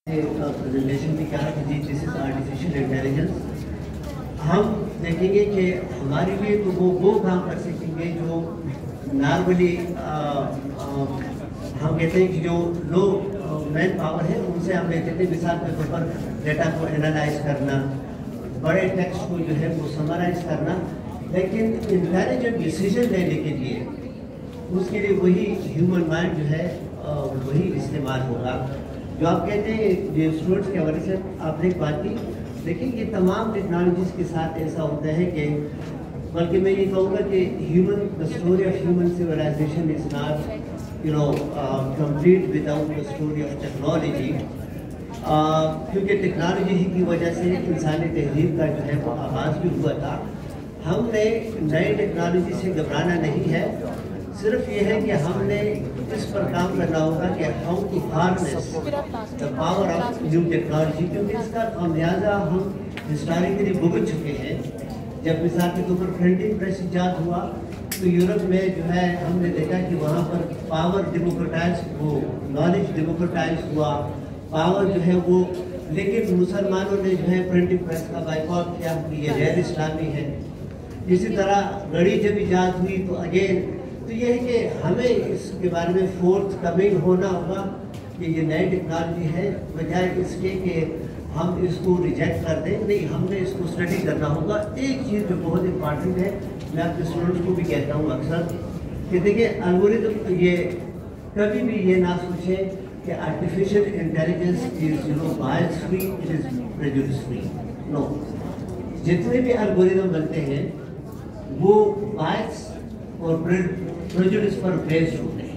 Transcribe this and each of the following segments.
Presentation भी कहा कि जी दिस इज आर्टिफिशियल इंटेलिजेंस। हम देखेंगे कि हमारे लिए तो वो काम कर सकेंगे जो नॉर्मली हम कहते हैं कि जो लो मैन पावर है उनसे हम लेते थे। मिसाल के तौर पर डेटा को एनालाइज करना, बड़े टेक्स्ट को जो है वो समराइज करना, लेकिन इंटेलिजेंट डिसीजन लेने के लिए उसके लिए वही ह्यूमन माइंड जो है वही इस्तेमाल होगा। जो आप कहते हैं जो स्टूडेंट्स के हवाले से आपने एक बात की, देखिए ये तमाम टेक्नोलॉजीज के साथ ऐसा होता है कि बल्कि मैं ये कहूँगा कि the story of human civilisation is not complete without the story of technology. क्योंकि टेक्नोलॉजी ही की वजह से इंसानी तहजीब का जो है वो आगाज़ भी हुआ था। हमने नई टेक्नोलॉजी से घबराना नहीं है, सिर्फ ये है कि हमने इस पर काम करना होगा कि how to harness the power of new technology, क्योंकि इसका खामियाजा हम हिस्टोरिकली भुगत चुके हैं। जब मिसाल के तौर पर प्रिंटिंग प्रेस इजाद हुआ तो यूरोप में जो है हमने देखा कि वहाँ पर पावर डेमोक्रेटाइज हो, नॉलेज डेमोक्रेटाइज हुआ, पावर जो है वो, लेकिन मुसलमानों ने जो है प्रिंटिंग प्रेस का बाइकआउट किया कि ये गैर इस्लामी है। इसी तरह घड़ी जब इजाद हुई तो अगेन तो ये है कि हमें इसके बारे में फोर्थ कमिंग होना होगा कि ये नई टेक्नोलॉजी है, बजाय इसके कि हम इसको रिजेक्ट कर दें। नहीं, हमने इसको स्टडी करना होगा। एक चीज़ जो बहुत इम्पॉर्टेंट है, मैं अपने स्टूडेंट्स को भी कहता हूँ अक्सर कि देखिए एल्गोरिथम ये कभी भी ये ना सोचें कि artificial intelligence is bias free, it is prejudice free. No, जितने भी एल्गोरिथम बनते हैं वो बायस और प्रेजुडिस पर बेस्ड होते हैं।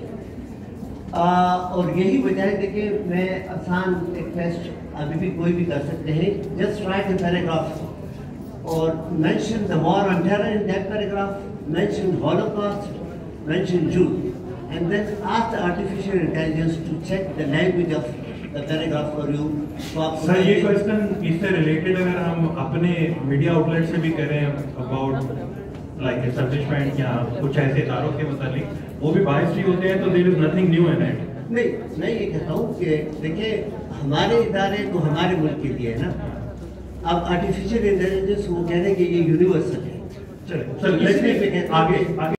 और यही वजह है। देखिए मैं आसान एक टेस्ट अभी भी कोई भी कर सकते हैं। जस्ट राइट ए पैराग्राफ और mention the war on terror in that paragraph, mention Holocaust, mention Jew, and then ask the artificial intelligence to check the language of the paragraph for you. तो आप sir ये question इससे related अगर हम अपने media outlet से भी करें अबाउट लाइक एस्टैब्लिशमेंट या कुछ ऐसे इदारों के मुतालिक, वो भी बायस फ्री होते हैं, तो there is nothing new in it. नहीं, मैं ये कहता हूँ कि देखिए हमारे इदारे तो हमारे मुल्क के लिए है ना। अब आर्टिफिशियल इंटेलिजेंस वो कह रहे हैं कि ये यूनिवर्सल है। चलिए सर, आगे